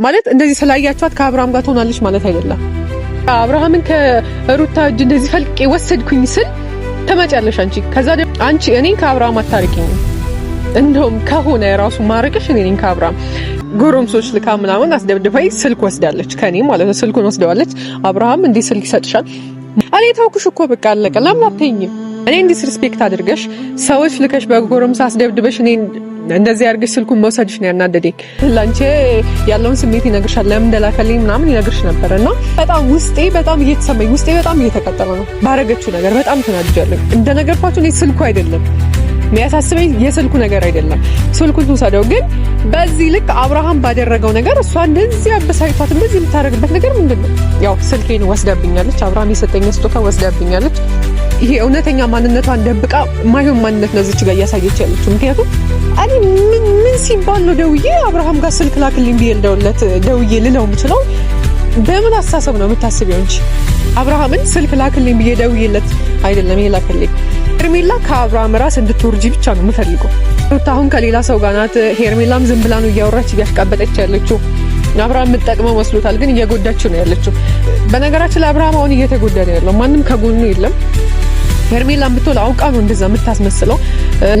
ማለት እንደዚህ ስላያችኋት ከአብርሃም ጋር ትሆናለች ማለት አይደለም። አብርሃምን ከሩታ እጅ እንደዚህ ፈልቄ ወሰድኩኝ ስል ተመጫለሽ አንቺ። ከዛ አንቺ እኔን ከአብርሃም አታርቂኝ። እንደውም ከሆነ ራሱ ማረቅሽ እኔን ከአብርሃም ጎረምሶች ልካ ምናምን አስደብድባይ ስልክ ወስዳለች ከኔ ማለት ነው። ስልኩን ወስደዋለች። አብርሃም እንዴ ስልክ ይሰጥሻል? እኔ ተውኩሽ እኮ በቃ አለቀ። ለምን አትይኝም? እኔ ዲስሪስፔክት አድርገሽ ሰዎች ልከሽ በጎረምሳ አስደብድበሽ እኔን እንደዚህ አድርገሽ ስልኩን መውሰድሽ ነው ያናደደኝ። ላንቺ ያለውን ስሜት ይነግርሻል። ለምን እንደላከልኝ ምናምን ይነግርሽ ነበርና በጣም ውስጤ በጣም እየተሰማኝ ውስጤ በጣም እየተቀጠለ ነው። ባረገችው ነገር በጣም ተናድጃለሁ። እንደነገርኳችሁ እኔ ስልኩ አይደለም የሚያሳስበኝ የስልኩ ነገር አይደለም። ስልኩን ትውሰደው። ግን በዚህ ልክ አብርሃም ባደረገው ነገር እሷ እንደዚህ አበሳጭቷት እንደዚህ የምታደርግበት ነገር ምንድነው? ያው ስልኬን ወስዳብኛለች። አብርሃም የሰጠኝ ስጦታ ወስዳብኛለች። ይሄ እውነተኛ ማንነቷን ደብቃ ማይሆን ማንነት ነው እዚች ጋር እያሳየች ያለችው። ምክንያቱም እኔ ምን ሲባል ነው ደውዬ አብርሃም ጋር ስልክ ላክልኝ ብዬ ደውዬ ልለው የምችለው? በምን አስተሳሰብ ነው የምታስቢው እንጂ አብርሃምን ስልክ ላክልኝ ብዬ ደውዬለት አይደለም ይሄ ላክልኝ። ሄርሜላ ከአብርሃም ራስ እንድትወርጂ ብቻ ነው የምፈልገው። ሩታ አሁን ከሌላ ሰው ጋር ናት። ሄርሜላም ዝም ብላ ነው እያወራች እያሽቃበጠች ያለችው። አብርሃም የምትጠቅመው መስሎታል፣ ግን እየጎዳችው ነው ያለችው። በነገራችን ላይ አብርሃም አሁን እየተጎዳ ነው ያለው። ማንም ከጎኑ የለም። ሄርሜላ ብትል አውቃ ነው እንደዛ የምታስመስለው።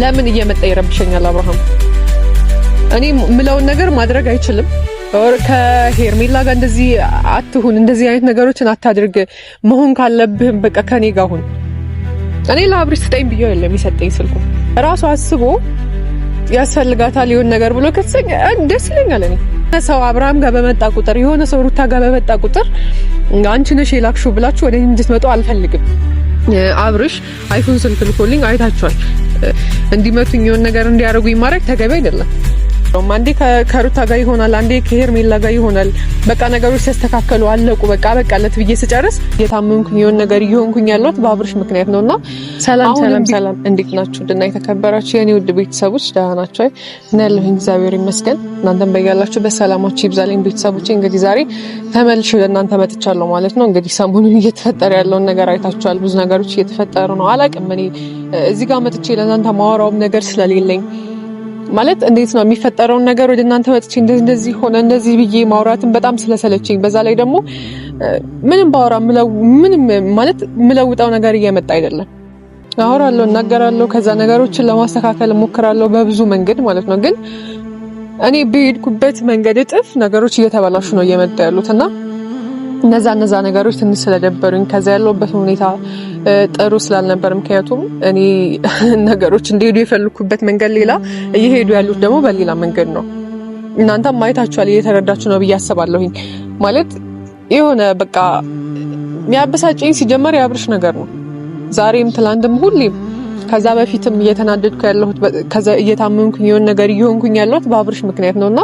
ለምን እየመጣ ይረብሸኛል አብርሃም? እኔ ምለውን ነገር ማድረግ አይችልም። ከሄርሜላ ጋር እንደዚህ አትሁን፣ እንደዚህ አይነት ነገሮችን አታድርግ። መሆን ካለብህ በቃ ከኔ ጋር ሁን። እኔ ለአብርሽ ስጠኝ ብዬ አይደለም የሚሰጠኝ ስልኩ ራሱ አስቦ ያስፈልጋታል ይሁን ነገር ብሎ ከተሰኝ ደስ ይለኛል። እኔ ሰው አብርሃም ጋር በመጣ ቁጥር የሆነ ሰው ሩታ ጋር በመጣ ቁጥር አንቺ ነሽ የላክሽው ብላችሁ ወደ እኔ እንድትመጡ አልፈልግም። አብርሽ አይፎን ስልክ ልኮልኝ አይታችኋል። እንዲመቱኝ የሆነ ነገር እንዲያደርጉኝ ማድረግ ተገቢ አይደለም። አንዴ ከሩታ ጋር ይሆናል፣ አንዴ ከሄርሜላ ጋር ይሆናል። በቃ ነገሮች ሲስተካከሉ አለቁ በቃ በቃለት ብዬ ስጨርስ የታመምኩኝ የሆነ ነገር ይሆንኩኝ ያለሁት በአብርሽ ምክንያት ነውና። ሰላም እንዴት ናችሁ? ድና የተከበራችሁ የኔ ውድ ቤተሰቦች ደህና ናችሁ? እና ያለሁኝ እግዚአብሔር ይመስገን። እናንተም በያላችሁ በሰላማችሁ ይብዛልኝ ቤተሰቦቼ። እንግዲህ ዛሬ ተመልሼ ለእናንተ መጥቻለሁ ማለት ነው። እንግዲህ ሰሞኑን እየተፈጠረ ያለውን ነገር አይታችኋል። ብዙ ነገሮች እየተፈጠሩ ነው። አላቅም እኔ እዚህ ጋር መጥቼ ለእናንተ ማወራውም ነገር ስለሌለኝ ማለት እንዴት ነው የሚፈጠረውን ነገር ወደ እናንተ መጥቼ እንደዚህ ሆነ እንደዚህ ብዬ ማውራትን በጣም ስለሰለችኝ፣ በዛ ላይ ደግሞ ምንም ባወራ ምንም ማለት ምለውጣው ነገር እየመጣ አይደለም። አወራለሁ፣ እናገራለሁ፣ ከዛ ነገሮችን ለማስተካከል እሞክራለሁ በብዙ መንገድ ማለት ነው። ግን እኔ በሄድኩበት መንገድ እጥፍ ነገሮች እየተበላሹ ነው እየመጣ ያሉትና እነዛ ነገሮች ትንሽ ስለደበሩኝ ከዛ ያለውበት ሁኔታ ጥሩ ስላልነበር፣ ምክንያቱም እኔ ነገሮች እንዲሄዱ የፈልኩበት መንገድ ሌላ፣ እየሄዱ ያሉት ደግሞ በሌላ መንገድ ነው። እናንተም ማየታችኋል፣ እየተረዳችሁ ነው ብዬ አስባለሁኝ። ማለት የሆነ በቃ የሚያበሳጨኝ ሲጀመር የአብርሽ ነገር ነው። ዛሬም ትላንትም ሁሌም ከዛ በፊትም እየተናደድኩ ያለሁት ከዛ እየታመምኩኝ የሆነ ነገር እየሆንኩኝ ያለሁት በአብርሽ ምክንያት ነውና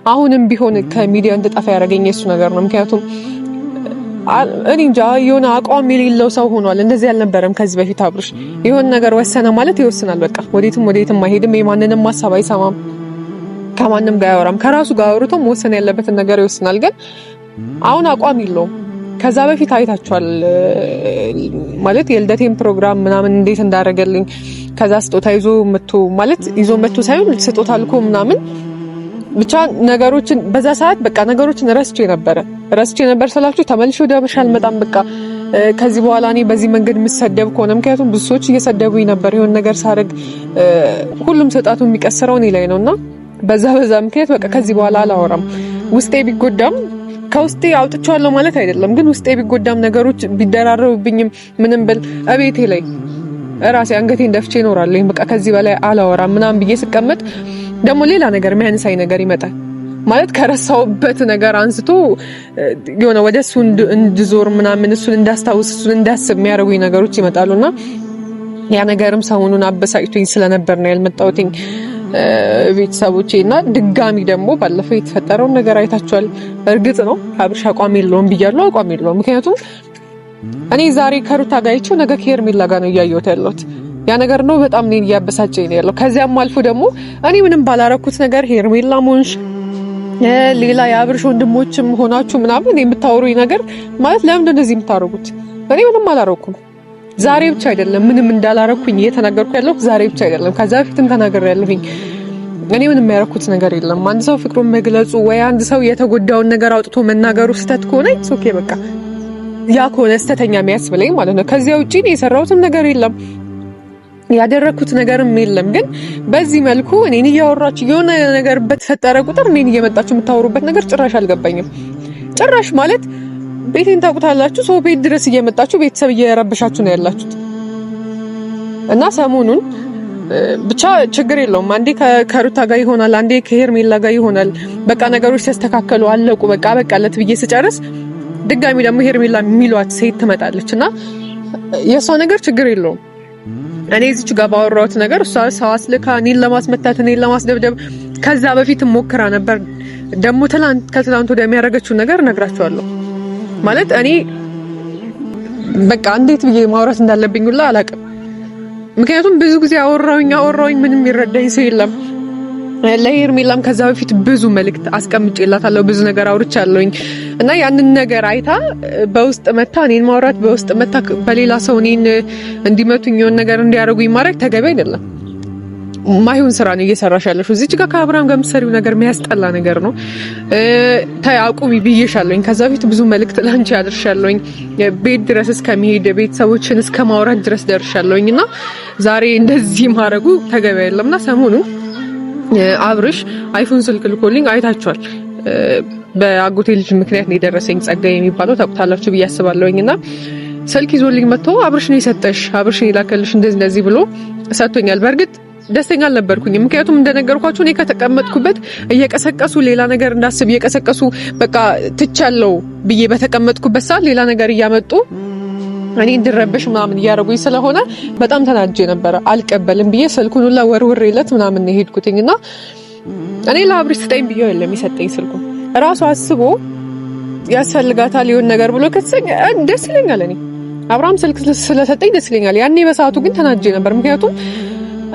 አሁንም ቢሆን ከሚዲያ እንድጠፋ ያደረገኝ እሱ ነገር ነው። ምክንያቱም እኔ እንጃ የሆነ አቋም የሌለው ሰው ሆኗል። እንደዚህ አልነበረም ከዚህ በፊት አብርሽ። የሆነ ነገር ወሰነ ማለት ይወስናል በቃ። ወዴትም አይሄድም። የማንንም ሀሳብ አይሰማም። ከማንም ጋር አያወራም። ከራሱ ጋር አውርቶ መወሰን ያለበትን ነገር ይወስናል። ግን አሁን አቋም የለውም። ከዛ በፊት አይታችኋል ማለት የልደቴን ፕሮግራም ምናምን እንዴት እንዳደረገልኝ። ከዛ ስጦታ ይዞ መጥቶ ሳይሆን ስጦታ ልኮ ምናምን ብቻ ነገሮችን በዛ ሰዓት በቃ ነገሮችን ረስቼ ነበር ስላችሁ ተመልሼ ወደ አብርሽ አልመጣም። በቃ ከዚህ በኋላ እኔ በዚህ መንገድ የምሰደብ ከሆነ ምክንያቱም ብዙ ሰዎች እየሰደቡኝ ነበር። የሆነ ነገር ሳደርግ ሁሉም ሰጣቱ የሚቀስረው እኔ ላይ ነውና በዛ ምክንያት በቃ ከዚህ በኋላ አላወራም። ውስጤ ቢጎዳም ከውስጤ አውጥቻለሁ ማለት አይደለም፣ ግን ውስጤ ቢጎዳም ነገሮች ቢደራረቡብኝም ምንም ብል እቤቴ ላይ ራሴ አንገቴን ደፍቼ እኖራለሁ። በቃ ከዚህ በላይ አላወራም ምናምን ብዬ ስቀመጥ ደግሞ ሌላ ነገር የሚያንሳይ ነገር ይመጣል ማለት ከረሳውበት ነገር አንስቶ የሆነ ወደ እሱ እንድዞር ምናምን እሱን እንዳስታውስ እሱን እንዳስብ የሚያደርጉኝ ነገሮች ይመጣሉና ያ ነገርም ሰሞኑን አበሳጭቶኝ ስለነበር ነው ያልመጣሁትኝ ቤተሰቦቼ። እና ድጋሚ ደግሞ ባለፈው የተፈጠረውን ነገር አይታችኋል። እርግጥ ነው አብርሽ አቋም የለውም ብያለሁ። አቋም የለውም ምክንያቱም እኔ ዛሬ ከሩታ ጋር አይቼው ነገ ከሄርሜላ ጋር ነው እያየሁት ያለሁት። ያ ነገር ነው በጣም እኔን እያበሳጨኝ ነው ያለው። ከዚያም አልፎ ደግሞ እኔ ምንም ባላረኩት ነገር ሄርሜላ ሞንሽ ሌላ የአብርሽ ወንድሞችም ሆናችሁ ምናምን የምታወሩኝ ነገር ማለት ለምን እንደዚህ የምታረጉት? እኔ ምንም አላረኩም። ዛሬ ብቻ አይደለም ምንም እንዳላረኩኝ እየተናገርኩ ያለው ዛሬ ብቻ አይደለም፣ ከዛ በፊትም ተናግሬያለሁኝ። እኔ ምንም ያረኩት ነገር የለም። አንድ ሰው ፍቅሩን መግለጹ ወይ አንድ ሰው የተጎዳውን ነገር አውጥቶ መናገሩ ስተት ከሆነ ኦኬ በቃ ያ ከሆነ ስተተኛ የሚያስብለኝ ማለት ነው። ከዚያ ውጪ እኔ የሰራሁትም ነገር የለም ያደረኩት ነገርም የለም። ግን በዚህ መልኩ እኔን እያወራችሁ የሆነ ነገር በተፈጠረ ቁጥር እኔን እየመጣችሁ የምታወሩበት ነገር ጭራሽ አልገባኝም። ጭራሽ ማለት ቤቴን ታውቁታላችሁ። ሰው ቤት ድረስ እየመጣችሁ ቤተሰብ እየረበሻችሁ ነው ያላችሁት እና ሰሞኑን ብቻ ችግር የለውም። አንዴ ከሩታ ጋር ይሆናል፣ አንዴ ከሄርሜላ ጋር ይሆናል። በቃ ነገሮች ተስተካከሉ አለቁ በቃ በቃለት ብዬ ስጨርስ ድጋሚ ደግሞ ሄርሜላ የሚሏት ሴት ትመጣለች እና የሷ ነገር ችግር የለውም። እኔ እዚች ጋር ባወራሁት ነገር እሷ ሰው አስልካ እኔን ለማስመታት እኔን ለማስደብደብ ከዛ በፊት ሞክራ ነበር። ደግሞ ከትላንት ወዲያ የሚያደርገችውን ነገር እነግራቸዋለሁ። ማለት እኔ በቃ እንዴት ብዬ ማውራት እንዳለብኝ ሁላ አላውቅም። ምክንያቱም ብዙ ጊዜ አወራውኝ ምንም ይረዳኝ ሰው የለም። ለሄርሜላም ከዛ በፊት ብዙ መልእክት አስቀምጬላታለሁ፣ ብዙ ነገር አውርቻለሁኝ እና ያንን ነገር አይታ በውስጥ መታ እኔን ማውራት፣ በውስጥ መታ በሌላ ሰው እኔን እንዲመቱኝ የሆነ ነገር እንዲያደርጉኝ ማድረግ ተገቢ አይደለም። ማይሆን ስራ ነው እየሰራሽ ያለሽው። እዚች ጋር ከአብርሃም ጋር የምትሰሪው ነገር የሚያስጠላ ነገር ነው። አቁሚ ብዬሻለሁኝ። ከዛ በፊት ብዙ መልእክት ላንቺ አድርሻለሁኝ። ቤት ድረስ እስከሚሄድ ቤተሰቦችን እስከ ማውራት ድረስ ደርሻለሁኝ እና ዛሬ እንደዚህ ማድረጉ ተገቢ አይደለምና ሰሞኑ አብርሽ አይፎን ስልክ ልኮልኝ አይታችኋል። በአጎቴ ልጅ ምክንያት ነው የደረሰኝ ጸጋ የሚባለው ታውቁታላችሁ ብዬ አስባለሁኝና ስልክ ይዞልኝ መጥቶ አብርሽ ነው የሰጠሽ፣ አብርሽ ነው የላከልሽ እንደዚህ ብሎ ሰጥቶኛል። በእርግጥ ደስተኛ አልነበርኩኝ። ምክንያቱም እንደነገርኳችሁ እኔ ከተቀመጥኩበት እየቀሰቀሱ ሌላ ነገር እንዳስብ እየቀሰቀሱ በቃ ትቻለው ብዬ በተቀመጥኩበት ሰዓት ሌላ ነገር እያመጡ እኔ እንድረበሽ ምናምን እያደረጉኝ ስለሆነ በጣም ተናድጄ ነበረ። አልቀበልም ብዬ ስልኩን ሁላ ወርውሬለት ምናምን ሄድኩትኝና እኔ ለአብርሽ ስጠኝ ብዬው የለም የሰጠኝ ስልኩን ራሱ አስቦ ያስፈልጋታል ይሁን ነገር ብሎ ከተሰኘ ደስ ይለኛል። እኔ አብርሃም ስልክ ስለሰጠኝ ደስ ይለኛል። ያኔ በሰዓቱ ግን ተናድጄ ነበር። ምክንያቱም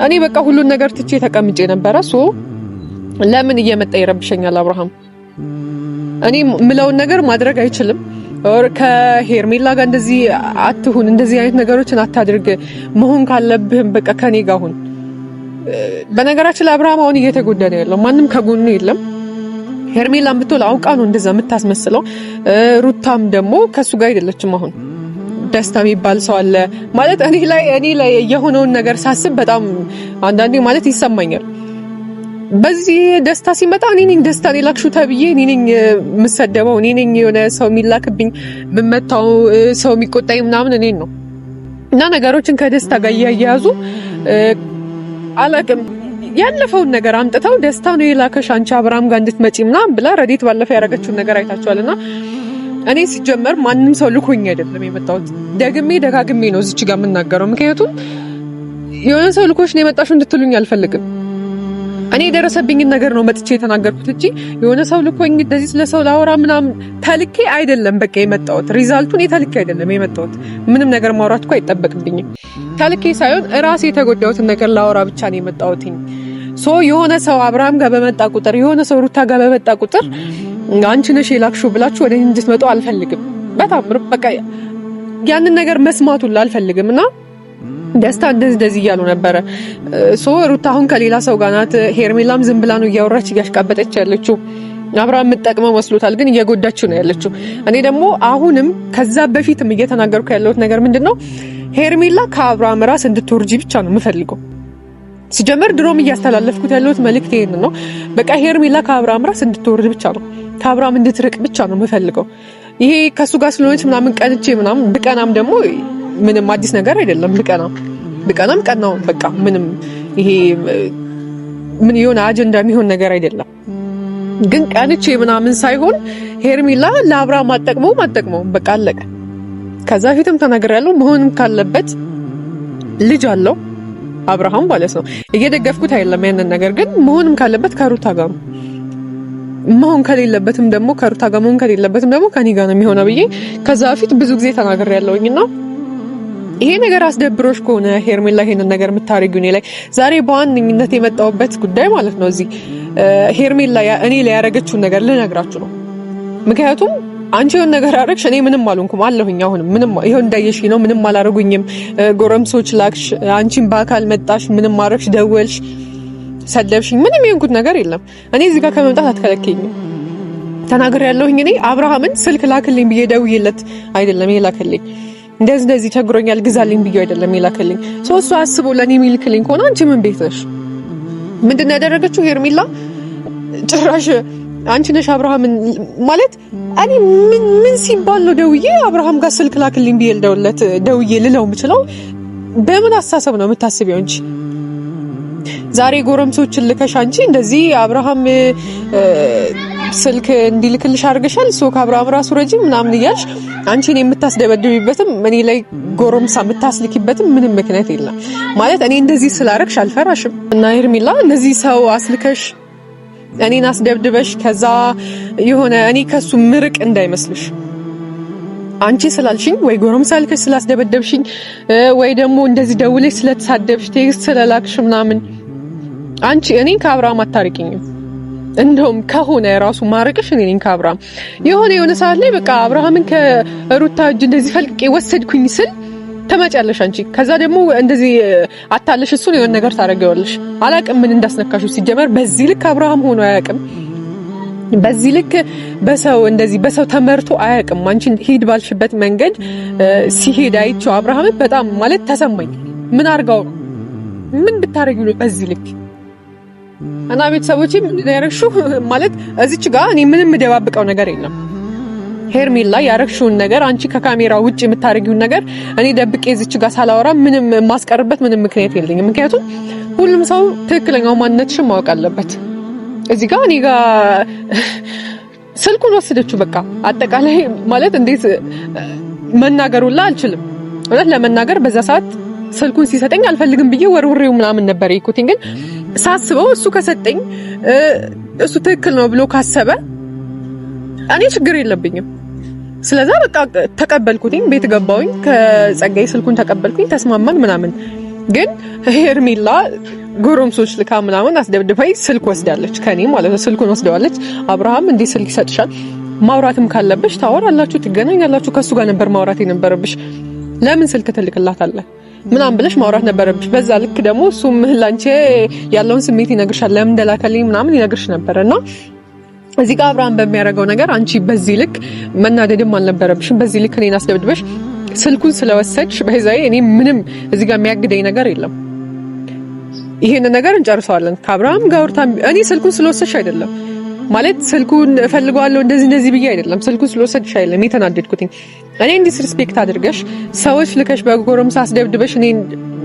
እኔ በቃ ሁሉን ነገር ትቼ ተቀምጬ ነበረ። ለምን እየመጣ ይረብሸኛል አብርሃም? እኔ ምለውን ነገር ማድረግ አይችልም። ከሄርሜላ ጋር እንደዚህ አትሁን፣ እንደዚህ አይነት ነገሮችን አታድርግ፣ መሆን ካለብህም በቃ ከኔ ጋር ሁን። በነገራችን ላይ አብርሃም አሁን እየተጎዳ ነው ያለው። ማንም ከጎኑ የለም። ሄርሜላም ብትል አውቃ ነው እንደዛ የምታስመስለው። ሩታም ደግሞ ከሱ ጋር አይደለችም። አሁን ደስታ የሚባል ሰው አለ ማለት እኔ ላይ የሆነውን ነገር ሳስብ በጣም አንዳንዴ ማለት ይሰማኛል። በዚህ ደስታ ሲመጣ እኔ ነኝ ደስታን የላክሽው ተብዬ እኔ ነኝ የምሰደበው፣ እኔ ነኝ የሆነ ሰው የሚላክብኝ ብመታው ሰው የሚቆጣኝ ምናምን እኔን ነው። እና ነገሮችን ከደስታ ጋር እያያዙ አላቅም ያለፈውን ነገር አምጥተው ደስታ ነው የላከሽ አንቺ አብርሃም ጋር እንድትመጪ ምናምን ብላ ረዲት ባለፈው ያደረገችውን ነገር አይታችኋልና እኔ ሲጀመር ማንም ሰው ልኮኝ አይደለም የመጣሁት። ደጋግሜ ነው እዚች ጋር የምናገረው። ምክንያቱም የሆነ ሰው ልኮሽ ነው የመጣሽው እንድትሉኝ አልፈልግም። እኔ የደረሰብኝን ነገር ነው መጥቼ የተናገርኩት እንጂ የሆነ ሰው ልኮኝ እንደዚህ ስለሰው ላወራ ምናምን ተልኬ አይደለም። በቃ የመጣሁት ሪዛልቱን ተልኬ አይደለም የመጣሁት። ምንም ነገር ማውራት እኮ አይጠበቅብኝም። ተልኬ ሳይሆን ራሴ የተጎዳሁትን ነገር ላወራ ብቻ ነው የመጣሁት። የሆነ ሰው አብርሃም ጋር በመጣ ቁጥር የሆነ ሰው ሩታ ጋር በመጣ ቁጥር አንቺ ነሽ የላክሽው ብላችሁ ወደ እንድትመጡ አልፈልግም። በጣም በቃ ያንን ነገር መስማቱን አልፈልግምና ደስታ እንደዚህ እያሉ ነበረ። ሩታ አሁን ከሌላ ሰው ጋር ናት። ሄርሜላም ዝም ብላ ነው እያወራች እያሽቃበጠች ያለችው። አብርሃም የምትጠቅመው መስሎታል፣ ግን እየጎዳችው ነው ያለችው። እኔ ደግሞ አሁንም ከዛ በፊትም እየተናገርኩ ያለሁት ነገር ምንድነው ሄርሜላ ከአብርሃም ራስ እንድትወርጂ ብቻ ነው የምፈልገው። ሲጀመር ድሮም እያስተላለፍኩት ያለሁት መልእክት ይሄን ነው። በቃ ሄርሜላ ከአብርሃም ራስ እንድትወርድ ብቻ ነው፣ ከአብርሃም እንድትርቅ ብቻ ነው የምፈልገው። ይሄ ከሱ ጋር ስለሆነች ምናምን ቀንቼ ምናምን ብቀናም ደግሞ ምንም አዲስ ነገር አይደለም። ብቀናም ቀናው በቃ ምንም ይሄ ምን የሆነ አጀንዳ የሚሆን ነገር አይደለም። ግን ቀንቼ ምናምን ሳይሆን ሄርሜላ ለአብርሃም አጠቅመው በቃ አለቀ። ከዛ ፊትም ተናግሬያለሁ። መሆንም ካለበት ልጅ አለው አብርሃም ማለት ነው። እየደገፍኩት አይደለም ያንን ነገር፣ ግን መሆንም ካለበት ከሩታ ጋር ነው። መሆን ከሌለበትም ደግሞ ከሩታ ጋር መሆን ከሌለበትም ደግሞ ከኔ ጋር ነው የሚሆነው ብዬ ከዛ በፊት ብዙ ጊዜ ተናግሬያለሁኝና ይሄ ነገር አስደብሮሽ ከሆነ ሄርሜላ ይሄንን ነገር የምታረጊው እኔ ላይ ዛሬ በዋነኝነት የመጣሁበት ጉዳይ ማለት ነው እዚህ ሄርሜላ እኔ ላይ ያረገችውን ነገር ልነግራችሁ ነው። ምክንያቱም አንቺ የሆነ ነገር አረግሽ፣ እኔ ምንም አልሆንኩም አለሁኝ። አሁንም ምንም ይሄው እንዳየሽ ነው፣ ምንም አላረጉኝም። ጎረምሶች ላክሽ፣ አንቺም በአካል መጣሽ፣ ምንም አረግሽ፣ ደወልሽ። ሰደብሽኝ ምንም የሆንኩት ነገር የለም። እኔ እዚህ ጋር ከመምጣት አትከለከኝም። ተናገር ያለሁኝ እኔ አብርሃምን ስልክ ላክልኝ ብዬ ደውዬለት አይደለም የላከልኝ። እንደዚህ ቸግሮኛል ግዛልኝ ብዬ አይደለም የላከልኝ። እሱ አስቦ ለኔ የሚልክልኝ ከሆነ አንቺ ምን ቤት ነሽ? ምንድነው ያደረገችው ሄርሜላ? ጭራሽ አንቺ ነሽ አብርሃምን ማለት እኔ ምን ሲባል ነው ደውዬ አብርሃም ጋር ስልክ ላክልኝ ብዬ ደውዬ ልለው የምችለው? በምን አስተሳሰብ ነው የምታስቢው አንቺ? ዛሬ ጎረምሶችን ልከሽ አንቺ እንደዚህ አብርሃም ስልክ እንዲልክልሽ አድርገሻል። ከአብርሃም ራሱ ረጂ ምናምን እያልሽ አንቺን የምታስደበድቢበትም እኔ ላይ ጎረምሳ የምታስልኪበትም ምንም ምክንያት የለም። ማለት እኔ እንደዚህ ስላረግሽ አልፈራሽም። እና ሄርሜላ እንደዚህ ሰው አስልከሽ እኔን አስደብድበሽ ከዛ የሆነ እኔ ከሱ ምርቅ እንዳይመስልሽ አንቺ ስላልሽኝ ወይ ጎረምሳ ልከሽ ስላስደበደብሽኝ ወይ ደግሞ እንደዚህ ደውለሽ ስለተሳደብሽ ቴክስት ስለላክሽ ምናምን አንቺ እኔን ከአብርሃም አታርቂኝም። እንደውም ከሆነ ራሱ ማርቅሽ እኔን ከአብርሃም የሆነ ሰዓት ላይ በቃ አብርሃምን ከሩታ እጅ እንደዚህ ፈልቄ ወሰድኩኝ ስል ተመጫለሽ አንቺ። ከዛ ደግሞ እንደዚህ አታለሽ እሱን የሆነ ነገር ታረጋውልሽ። አላቅም ምን እንዳስነካሹ። ሲጀመር በዚህ ልክ አብርሃም ሆኖ አያቅም። በዚህ ልክ በሰው ተመርቶ አያቅም። አንቺ ሄድ ባልሽበት መንገድ ሲሄድ አይቼው አብርሃምን በጣም ማለት ተሰማኝ። ምን አርጋው ምን ብታረጊው ነው በዚህ ልክ? እና ቤተሰቦቼ ምን ያረግሽው ማለት እዚች ጋር እኔ ምንም ደባብቀው ነገር የለም። ሄርሜላ ያረግሽውን ነገር አንቺ ከካሜራ ውጪ የምታረጊውን ነገር እኔ ደብቄ እዚች ጋር ሳላወራ ምንም ማስቀርበት ምንም ምክንያት የለኝም። ምክንያቱም ሁሉም ሰው ትክክለኛው ማንነትሽን ማወቅ አለበት። እዚህ ጋር እኔ ጋር ስልኩን ወሰደችው። በቃ አጠቃላይ ማለት እንዴት መናገሩላ አልችልም። እውነት ለመናገር በዛ ሰዓት ስልኩን ሲሰጠኝ አልፈልግም ብዬ ወርውሬው ምናምን ነበር ይኩቲን። ግን ሳስበው እሱ ከሰጠኝ እሱ ትክክል ነው ብሎ ካሰበ እኔ ችግር የለብኝም። ስለዛ በቃ ተቀበልኩትኝ። ቤት ገባውኝ፣ ከጸጋይ ስልኩን ተቀበልኩኝ፣ ተስማማን ምናምን። ግን ሄርሜላ ጎረምሶች ልካ ምናምን አስደብድባይ ስልክ ወስዳለች ከኔ ማለት ነው። ስልኩን ወስደዋለች። አብርሃም እንዴ ስልክ ይሰጥሻል? ማውራትም ካለብሽ ታወራላችሁ፣ ትገናኛላችሁ። ከሱ ጋር ነበር ማውራት የነበረብሽ። ለምን ስልክ ትልክላታለህ ምናምን ብለሽ ማውራት ነበረብሽ። በዛ ልክ ደግሞ እሱም ላንቺ ያለውን ስሜት ይነግርሻል። ለምን እንደላከልኝ ምናምን ይነግርሽ ነበርና እዚህ ጋር አብርሃም በሚያደርገው ነገር አንቺ በዚህ ልክ መናደድም አልነበረብሽም። በዚህ ልክ እኔን አስደብድበሽ ስልኩን ስለወሰድሽ በዛይ እኔ ምንም እዚህ ጋር የሚያግደኝ ነገር የለም። ይሄን ነገር እንጨርሰዋለን ከአብርሃም ጋር ወርታም እኔ ስልኩን ስለወሰድሽ አይደለም ማለት ስልኩን እፈልጋለሁ እንደዚህ ብዬ አይደለም። ስልኩን ስለወሰድሽ አይደለም የተናደድኩት። እኔ ዲስሪስፔክት አድርገሽ ሰዎች ልከሽ በጎረምሳ አስደብድበሽ እኔ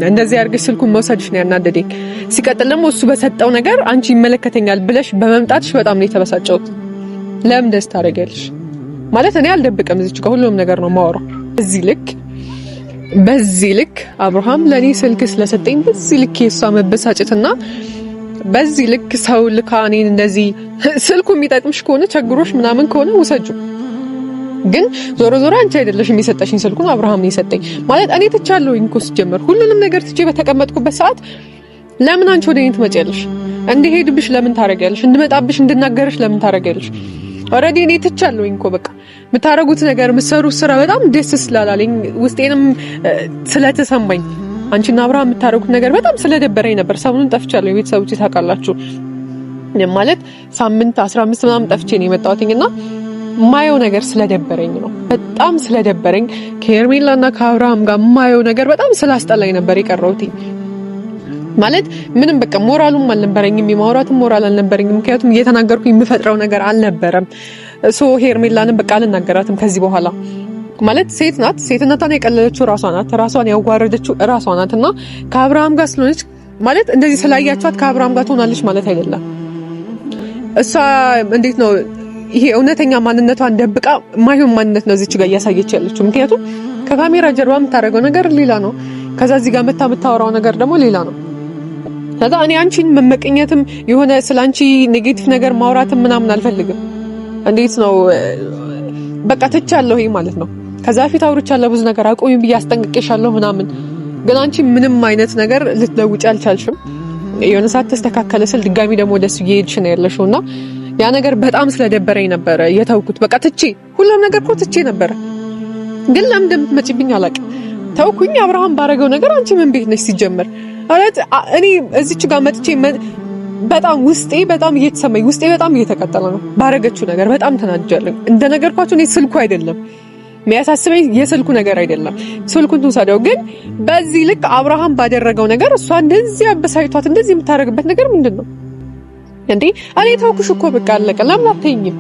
እንደዚህ አድርገሽ ስልኩን መውሰድሽ ነው ያናደደኝ። ሲቀጥል ደግሞ እሱ በሰጠው ነገር አንቺ ይመለከተኛል ብለሽ በመምጣትሽ በጣም ነው የተበሳጨሁት። ለምን ደስ ታረጋለሽ? ማለት እኔ አልደብቅም፣ እዚች ጋር ሁሉም ነገር ነው ማወራው። በዚህ ልክ አብርሃም ለኔ ስልክ ስለሰጠኝ በዚህ ልክ የሷ መበሳጨትና በዚህ ልክ ሰው ልካ እኔን እንደዚህ ስልኩ የሚጠቅምሽ ከሆነ ቸግሮሽ ምናምን ከሆነ ውሰጁ። ግን ዞሮ አንቺ አይደለሽም የሰጠሽኝ ስልኩን አብርሃም ነው የሰጠኝ። ማለት እኔ ትቻለሁኝ እኮ ሲጀመር ሁሉንም ነገር ትቼ በተቀመጥኩበት ሰዓት ለምን አንቺ ወደኔ ትመጪያለሽ? እንድሄድብሽ ለምን ታረጋለሽ? እንድመጣብሽ እንድናገርሽ ለምን ታረጋለሽ? ኦሬዲ እኔ ትቻለሁኝ እኮ በቃ የምታረጉት ነገር የምትሰሩት ስራ በጣም ደስ ስላላለኝ ውስጤንም ስለተሰማኝ አንቺና አብርሃም የምታረጉት ነገር በጣም ስለደበረኝ ነበር ሰሞኑን ጠፍቻለሁ። ቤተሰቦቼ ታውቃላችሁ ማለት ሳምንት 15 ምናምን ጠፍቼ ነው የመጣሁትና ማየው ነገር ስለደበረኝ ነው። በጣም ስለደበረኝ ከሄርሜላና ከአብርሃም ጋር ማየው ነገር በጣም ስላስጠላኝ ነበር የቀረውት። ማለት ምንም በቃ ሞራሉም አልነበረኝም፣ የማውራትም ሞራል አልነበረኝም። ምክንያቱም እየተናገርኩኝ የምፈጥረው ነገር አልነበረም። ሄርሜላንም በቃ አልናገራትም ከዚህ በኋላ። ማለት ሴት ናት፣ ሴትነቷን የቀለለችው ራሷ ናት፣ ራሷን ያዋረደችው ራሷ ናትና ከአብርሃም ጋር ስለሆነች ማለት እንደዚህ ስላያቻት ከአብርሃም ጋር ትሆናለች ማለት አይደለም። እሷ እንዴት ነው ይሄ እውነተኛ ማንነቷን ደብቃ ማይሆን ማንነት ነው እዚች ጋር እያሳየች ያለችው። ምክንያቱም ከካሜራ ጀርባ የምታደርገው ነገር ሌላ ነው፣ ከዛ እዚህ ጋር የምታወራው ነገር ደግሞ ሌላ ነው። ከዛ እኔ አንቺን መመቀኘትም የሆነ ስላንቺ ኔጌቲቭ ነገር ማውራትም ምናምን አልፈልግም። እንዴት ነው በቃ ትቻለሁ ይሄ ማለት ነው። ከዛ ፊት አውርቻለሁ ብዙ ነገር አቆሚ ብዬ አስጠንቅቄሻለሁ ምናምን፣ ግን አንቺ ምንም አይነት ነገር ልትለውጪ አልቻልሽም። የሆነ ሰዓት ተስተካከለ ስል ድጋሚ ደግሞ ወደሱ እየሄድሽ ነው ያለሽውና ያ ነገር በጣም ስለደበረኝ ነበረ የተውኩት። በቃ ትቼ ሁሉም ነገር እኮ ትቼ ነበረ፣ ግን ለምን እንደምትመጪብኝ አላውቅም። ተውኩኝ። አብርሃም ባረገው ነገር አንቺ ምን ቤት ነሽ ሲጀመር? አላት እኔ እዚች ጋር መጥቼ በጣም ውስጤ በጣም እየተሰማኝ ውስጤ በጣም እየተቀጠለ ነው። ባረገችው ነገር በጣም ተናድጃለሁ። እንደነገርኳችሁ እኔ ስልኩ አይደለም የሚያሳስበኝ የስልኩ ነገር አይደለም። ስልኩን ትውሰደው፣ ግን በዚህ ልክ አብርሃም ባደረገው ነገር እሷ እንደዚህ አበሳይቷት እንደዚህ የምታደርግበት ነገር ምንድን ነው እንዴ? እኔ ተውኩሽ እኮ በቃ አለቀ። ለምን አትይኝም?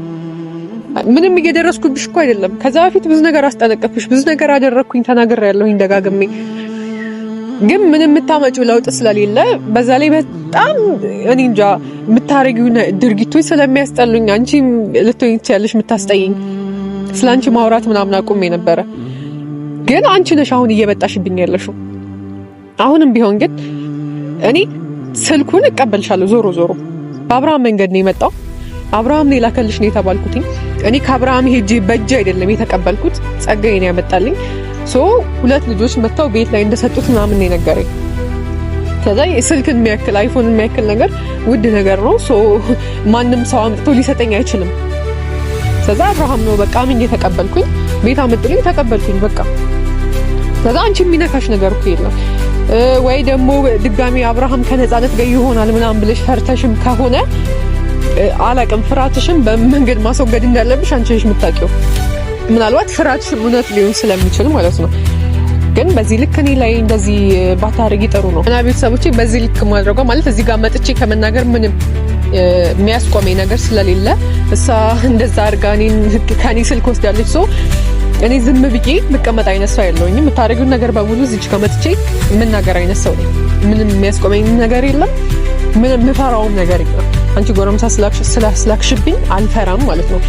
ምንም እየደረስኩብሽ እኮ አይደለም። ከዛ በፊት ብዙ ነገር አስጠነቀቅኩሽ፣ ብዙ ነገር አደረግኩኝ፣ ተናግሬያለሁኝ ደጋግሜ። ግን ምንም የምታመጪው ለውጥ ስለሌለ በዛ ላይ በጣም እኔ እንጃ የምታረጊው ድርጊቶች ስለሚያስጠሉኝ አንቺ ልትሆኚ ትችያለሽ የምታስጠይኝ። ስላንቺ ማውራት ምናምን አቁሜ ነበረ። ግን አንቺ ነሽ አሁን እየመጣሽብኝ ያለሽው። አሁንም ቢሆን ግን እኔ ስልኩን እቀበልሻለሁ። ዞሮ ዞሮ በአብርሃም መንገድ ነው የመጣው። አብርሃም ነው የላከልሽ ነው የተባልኩት። እኔ ከአብርሃም ሄጄ በእጅ አይደለም የተቀበልኩት፣ ጸጋዬ ነው ያመጣልኝ። ሁለት ልጆች መጥተው ቤት ላይ እንደሰጡት ምናምን ነው የነገረኝ። ከዛ ስልክን የሚያክል አይፎን የሚያክል ነገር ውድ ነገር ነው። ማንም ሰው አምጥቶ ሊሰጠኝ አይችልም። ከዛ አብርሃም ነው በቃ ምን እየተቀበልኩኝ ቤት አመጡልኝ፣ ተቀበልኩኝ በቃ። ከዛ አንቺ የሚነካሽ ነገር እኮ የለም ወይ ደግሞ ድጋሚ አብርሃም ከነፃነት ጋር ይሆናል ምናምን ብለሽ ፈርተሽም ከሆነ አላቅም፣ ፍራትሽም በመንገድ ማስወገድ እንዳለብሽ አንቺ ነሽ የምታውቂው። ምናልባት ፍራትሽም እውነት ሊሆን ስለሚችል ማለት ነው። ግን በዚህ ልክ እኔ ላይ እንደዚህ ባታረጊ ጥሩ ነው። እና ቤተሰቦቼ በዚህ ልክ ማድረጓ ማለት እዚህ ጋር መጥቼ ከመናገር ምንም የሚያስቆመኝ ነገር ስለሌለ እሷ እንደዛ አድርጋ ከኔ ስልክ ወስዳለች። እኔ ዝም ብዬ መቀመጥ አይነት ሰው አይደለሁኝም። የምታረጊውን ነገር በሙሉ እዚህ ጋር መጥቼ የምናገር አይነት ሰው ነኝ። ምንም የሚያስቆመኝ ነገር የለም። ምንም የምፈራውም ነገር የለም። አንቺ ጎረምሳ ስላክሽብኝ አልፈራም ማለት ነው።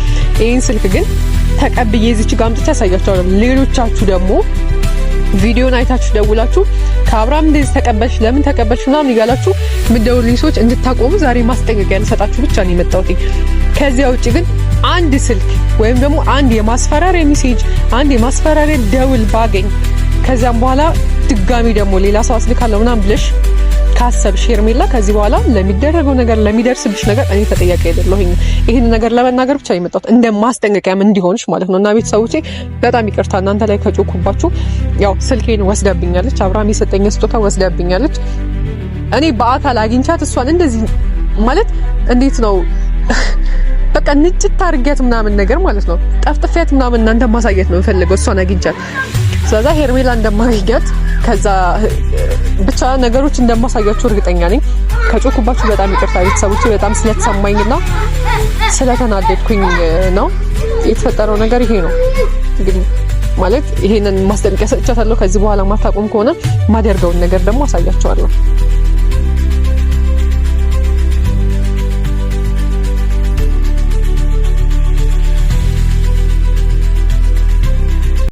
ይሄን ስልክ ግን ተቀብዬ እዚህ ጋር አምጥቼ ያሳያቸዋለሁ። ሌሎቻችሁ ደግሞ ቪዲዮን አይታችሁ ደውላችሁ ከአብርሃም እንደዚህ ተቀበልሽ ለምን ተቀበልሽ ምናምን ይጋላችሁ ምደውልኝ ሰዎች እንድታቆሙ ዛሬ ማስጠንቀቂያ ልሰጣችሁ ብቻ ነው የመጣሁት። ከዚያ ውጪ ግን አንድ ስልክ ወይም ደግሞ አንድ የማስፈራሪያ ሜሴጅ፣ አንድ የማስፈራሪያ ደውል ባገኝ ከዛም በኋላ ድጋሚ ደግሞ ሌላ ሰው አስልካለሁ ምናምን ብለሽ ካሰብሽ ሄርሜላ ከዚህ በኋላ ለሚደረገው ነገር ለሚደርስብሽ ነገር እኔ ተጠያቂ አይደለሁኝ። ይሄን ነገር ለመናገር ብቻ የመጣሁት እንደ ማስጠንቀቂያም እንዲሆንሽ ማለት ነው። እና ቤተሰቦቼ በጣም ይቅርታ እናንተ ላይ ከጮኩባችሁ። ያው ስልኬን ወስዳብኛለች፣ አብርሃም የሰጠኝ ስጦታ ወስዳብኛለች። እኔ በአካል አግኝቻት እሷን እንደዚህ ማለት እንዴት ነው በቃ ንጭት አድርጊያት ምናምን ነገር ማለት ነው ጠፍጥፊያት ምናምን እናንተ ማሳየት ነው የምፈልገው እሷን አግኝቻት። ስለዛ ሄርሜላ እንደማገኛት ከዛ ብቻ ነገሮች እንደማሳያችሁ እርግጠኛ ነኝ። ከጮኩባችሁ በጣም ይቅርታ ቤተሰቦቼ፣ በጣም ስለተሰማኝና ስለተናደድኩኝ ነው። የተፈጠረው ነገር ይሄ ነው እንግዲህ ማለት ይሄንን ማስጠንቀቂያ ሰጥቻታለሁ። ከዚህ በኋላ ማታቆም ከሆነ ማደርገውን ነገር ደግሞ አሳያችኋለሁ።